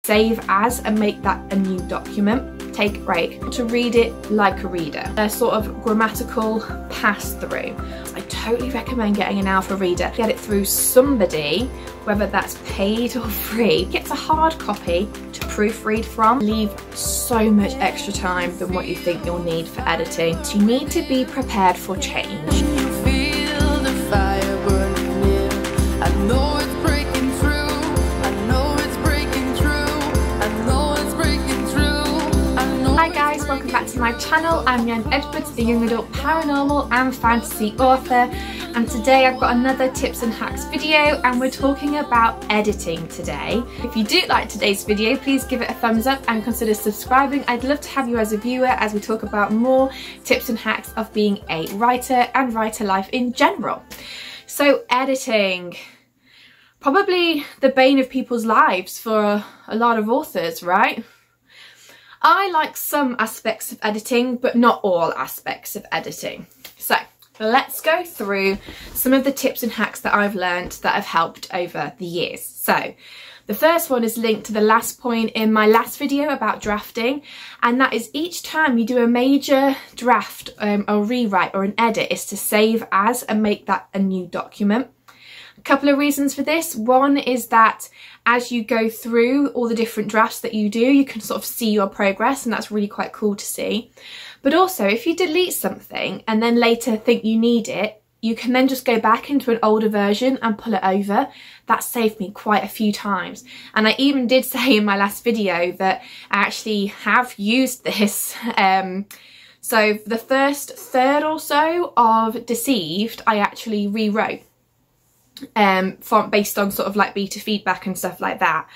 save as and make that a new document. Take a break to read it like a reader. A sort of grammatical pass through. I totally recommend getting an alpha reader. Get it through somebody, whether that's paid or free. Get a hard copy to proofread from. Leave so much extra time than what you think you'll need for editing. So you need to be prepared for change. Hi guys, welcome back to my channel. I'm Rhian Edwards, a young adult paranormal and fantasy author, and today I've got another tips and hacks video, and we're talking about editing today. If you do like today's video, please give it a thumbs up and consider subscribing. I'd love to have you as a viewer as we talk about more tips and hacks of being a writer and writer life in general. So editing, probably the bane of people's lives for a lot of authors, right? I like some aspects of editing, but not all aspects of editing. So let's go through some of the tips and hacks that I've learned that have helped over the years. So the first one is linked to the last point in my last video about drafting, and that is each time you do a major draft or rewrite or an edit is to save as and make that a new document. A couple of reasons for this. One is that as you go through all the different drafts that you do, you can sort of see your progress, and that's really quite cool to see. But also, if you delete something and then later think you need it, you can then just go back into an older version and pull it over. That saved me quite a few times. And I even did say in my last video that I actually have used this. So for the first third or so of Deceived, I actually rewrote. Based on sort of like beta feedback and stuff like that,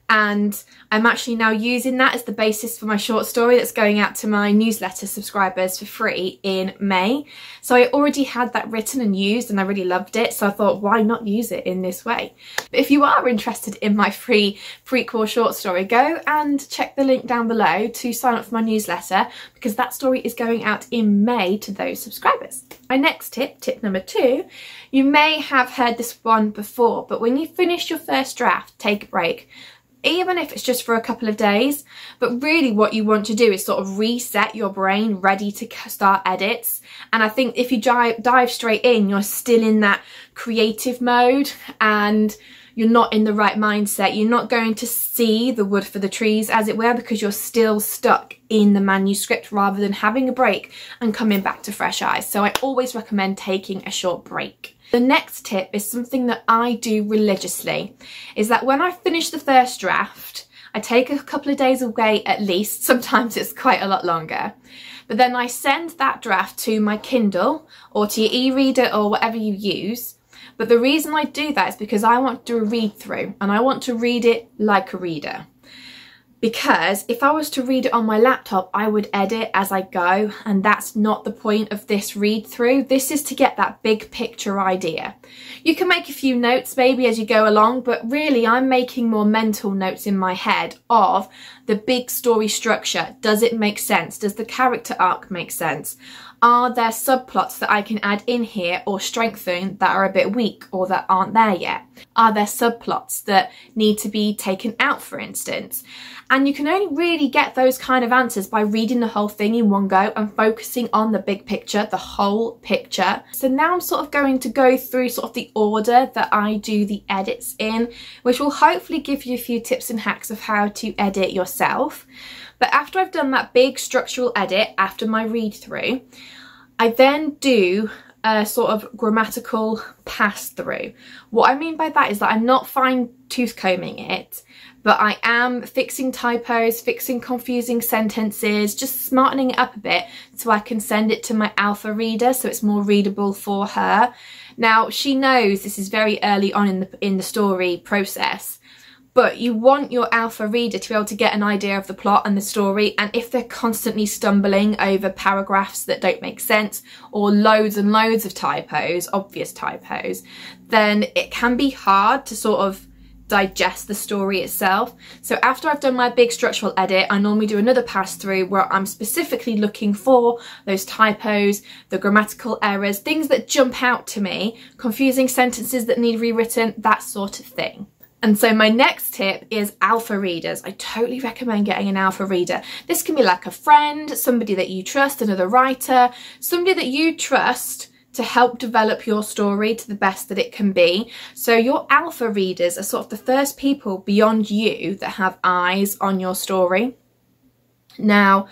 and I'm actually now using that as the basis for my short story that's going out to my newsletter subscribers for free in May. So I already had that written and used, and I really loved it, so I thought, why not use it in this way? But if you are interested in my free prequel short story, go and check the link down below to sign up for my newsletter, because that story is going out in May to those subscribers. My next tip, tip number 2, you may have heard this one before, but when you finish your first draft, take a break. Even if it's just for a couple of days, but really what you want to do is sort of reset your brain ready to start edits. And I think if you dive straight in, you're still in that creative mode and you're not in the right mindset. You're not going to see the wood for the trees, as it were, because you're still stuck in the manuscript rather than having a break and coming back to fresh eyes. So I always recommend taking a short break. The next tip is something that I do religiously, is that when I finish the first draft, I take a couple of days away at least, sometimes it's quite a lot longer, but then I send that draft to my Kindle or to your e-reader or whatever you use. But the reason I do that is because I want to do a read through, and I want to read it like a reader. Because if I was to read it on my laptop, I would edit as I go, and that's not the point of this read through. This is to get that big picture idea. You can make a few notes maybe as you go along, but really I'm making more mental notes in my head of the big story structure. Does it make sense? Does the character arc make sense? Are there subplots that I can add in here or strengthen that are a bit weak or that aren't there yet? Are there subplots that need to be taken out, for instance? And you can only really get those kind of answers by reading the whole thing in one go and focusing on the big picture, the whole picture. So now I'm sort of going to go through sort of the order that I do the edits in, which will hopefully give you a few tips and hacks of how to edit yourself. But after I've done that big structural edit, after my read through, I then do a sort of grammatical pass through. What I mean by that is that I'm not fine tooth combing it, but I am fixing typos, fixing confusing sentences, just smartening it up a bit so I can send it to my alpha reader so it's more readable for her. Now, she knows this is very early on in the story process, but you want your alpha reader to be able to get an idea of the plot and the story, and if they're constantly stumbling over paragraphs that don't make sense or loads and loads of typos, obvious typos, then it can be hard to sort of digest the story itself. So after I've done my big structural edit, I normally do another pass through where I'm specifically looking for those typos, the grammatical errors, things that jump out to me, confusing sentences that need rewritten, that sort of thing. And so my next tip is alpha readers. I totally recommend getting an alpha reader. This can be like a friend, somebody that you trust, another writer, somebody that you trust to help develop your story to the best that it can be. So your alpha readers are sort of the first people beyond you that have eyes on your story. Now,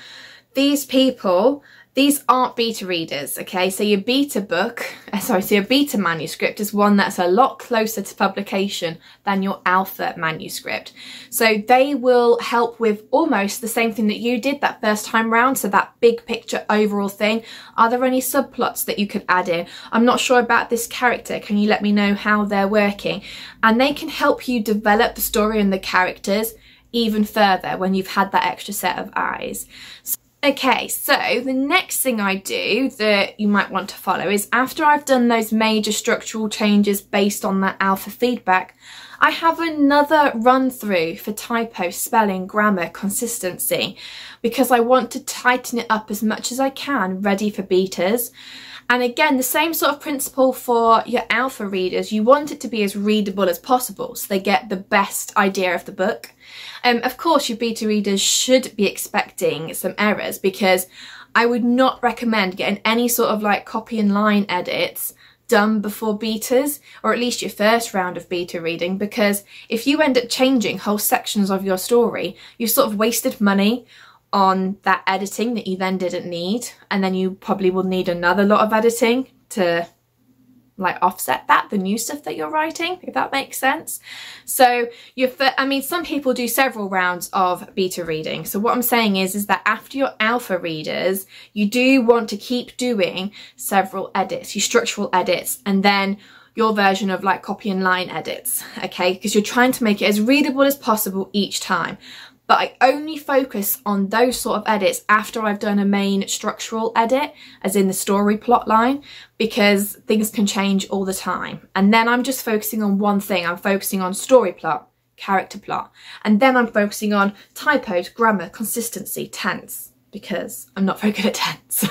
these people, these aren't beta readers, okay? So your beta your beta manuscript is one that's a lot closer to publication than your alpha manuscript. So they will help with almost the same thing that you did that first time round, so that big picture overall thing. Are there any subplots that you could add in? I'm not sure about this character, can you let me know how they're working? And they can help you develop the story and the characters even further when you've had that extra set of eyes. Okay, so the next thing I do that you might want to follow is after I've done those major structural changes based on that alpha feedback, I have another run through for typo, spelling, grammar, consistency, because I want to tighten it up as much as I can, ready for betas. And again, the same sort of principle for your alpha readers. You want it to be as readable as possible so they get the best idea of the book. Of course, your beta readers should be expecting some errors, because I would not recommend getting any sort of like copy and line edits done before betas, or at least your first round of beta reading, because if you end up changing whole sections of your story, you've sort of wasted money on that editing that you then didn't need, and then you probably will need another lot of editing to like offset the new stuff that you're writing, if that makes sense. So some people do several rounds of beta reading. So what I'm saying is that after your alpha readers, you do want to keep doing several edits, your structural edits, and then your version of like copy and line edits, okay? Because you're trying to make it as readable as possible each time. But I only focus on those sort of edits after I've done a main structural edit, as in the story plot line, because things can change all the time. And then I'm just focusing on one thing. I'm focusing on story plot, character plot, and then I'm focusing on typos, grammar, consistency, tense, because I'm not very good at tense.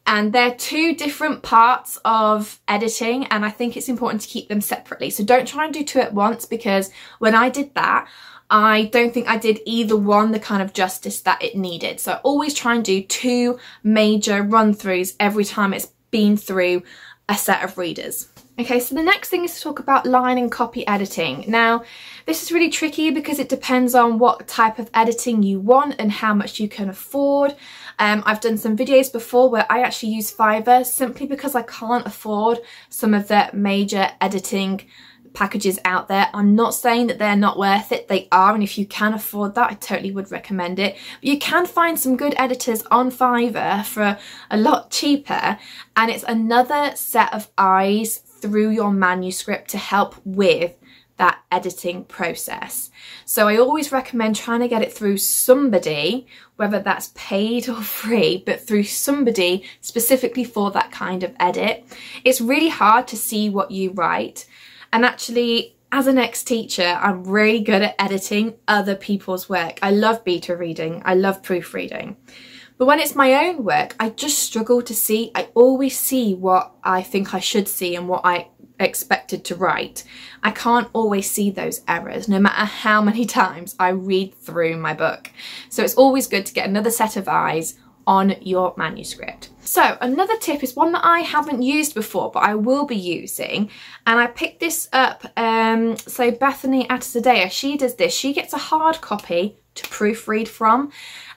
And they're two different parts of editing, and I think it's important to keep them separately. So don't try and do two at once, because when I did that, I don't think I did either one the kind of justice that it needed. So I always try and do two major run-throughs every time it's been through a set of readers. Okay, so the next thing is to talk about line and copy editing. Now, this is really tricky because it depends on what type of editing you want and how much you can afford. I've done some videos before where I actually use Fiverr simply because I can't afford some of the major editing packages out there. I'm not saying that they're not worth it, they are, and if you can afford that, I totally would recommend it. But you can find some good editors on Fiverr for a lot cheaper, and it's another set of eyes through your manuscript to help with that editing process. So I always recommend trying to get it through somebody, whether that's paid or free, but through somebody specifically for that kind of edit. It's really hard to see what you write. And actually, as an ex-teacher, I'm really good at editing other people's work. I love beta reading, I love proofreading. But when it's my own work, I just struggle to see. I always see what I think I should see and what I expected to write. I can't always see those errors, no matter how many times I read through my book. So it's always good to get another set of eyes on your manuscript. So another tip is one that I haven't used before, but I will be using, and I picked this up, so Bethany Atasadea, she does this. She gets a hard copy to proofread from,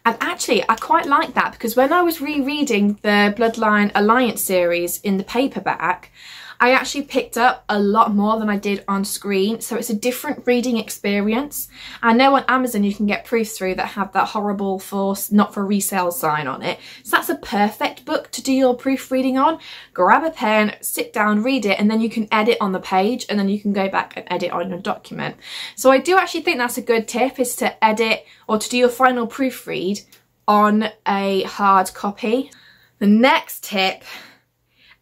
and actually I quite like that, because when I was rereading the Bloodline Alliance series in the paperback, I actually picked up a lot more than I did on screen, so it's a different reading experience. I know on Amazon you can get proofs through that have that horrible not for resale sign on it, so that's a perfect book to do your proofreading on. Grab a pen, sit down, read it, and then you can edit on the page, and then you can go back and edit on your document. So I do actually think that's a good tip, is to edit or to do your final proofread on a hard copy. The next tip,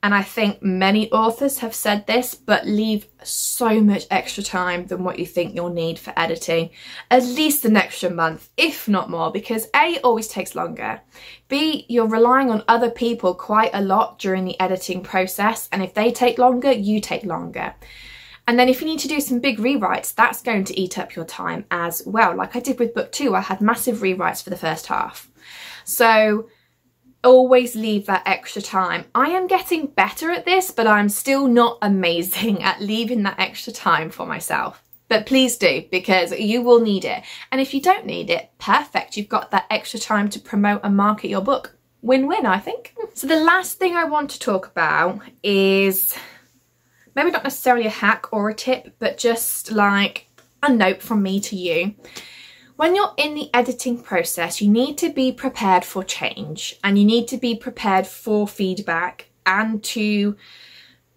and I think many authors have said this, but leave so much extra time than what you think you'll need for editing. At least an extra month, if not more, because A, it always takes longer. B, you're relying on other people quite a lot during the editing process, and if they take longer, you take longer. And then if you need to do some big rewrites, that's going to eat up your time as well. Like I did with book 2, I had massive rewrites for the first half. So always leave that extra time. I am getting better at this, but I'm still not amazing at leaving that extra time for myself. But please do, because you will need it. And if you don't need it, perfect. You've got that extra time to promote and market your book. Win-win, I think. So the last thing I want to talk about is maybe not necessarily a hack or a tip, but just like a note from me to you. When you're in the editing process, you need to be prepared for change, and you need to be prepared for feedback and to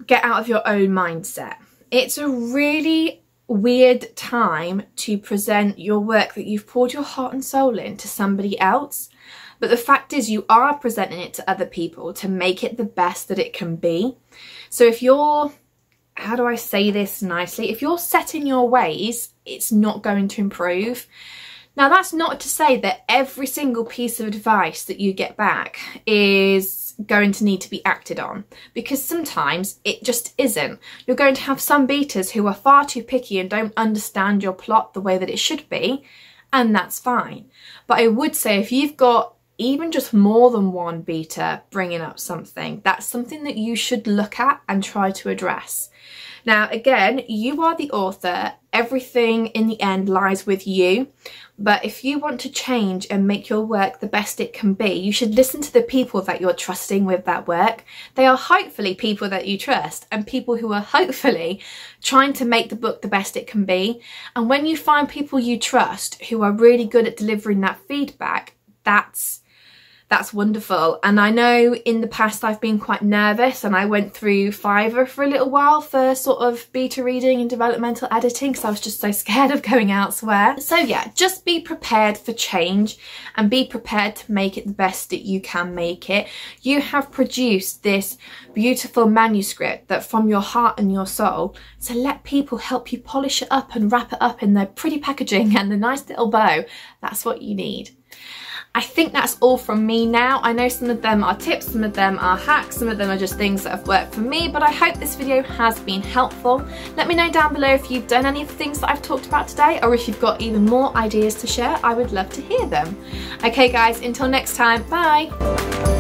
get out of your own mindset. It's a really weird time to present your work that you've poured your heart and soul in to somebody else. But the fact is, you are presenting it to other people to make it the best that it can be. So if you're, how do I say this nicely? If you're set in your ways, it's not going to improve. Now, that's not to say that every single piece of advice that you get back is going to need to be acted on, because sometimes it just isn't. You're going to have some beaters who are far too picky and don't understand your plot the way that it should be, and that's fine. But I would say if you've got even just more than one beater bringing up something, that's something that you should look at and try to address. Now, again, you are the author. Everything in the end lies with you. But if you want to change and make your work the best it can be, you should listen to the people that you're trusting with that work. They are hopefully people that you trust, and people who are hopefully trying to make the book the best it can be. And when you find people you trust who are really good at delivering that feedback, that's wonderful. And I know in the past I've been quite nervous, and I went through Fiverr for a little while for sort of beta reading and developmental editing because I was just so scared of going elsewhere. So yeah, just be prepared for change and be prepared to make it the best that you can make it. You have produced this beautiful manuscript that from your heart and your soul, so let people help you polish it up and wrap it up in the pretty packaging and the nice little bow. That's what you need. I think that's all from me now. I know some of them are tips, some of them are hacks, some of them are just things that have worked for me, but I hope this video has been helpful. Let me know down below if you've done any of the things that I've talked about today, or if you've got even more ideas to share. I would love to hear them. Okay guys, until next time, bye!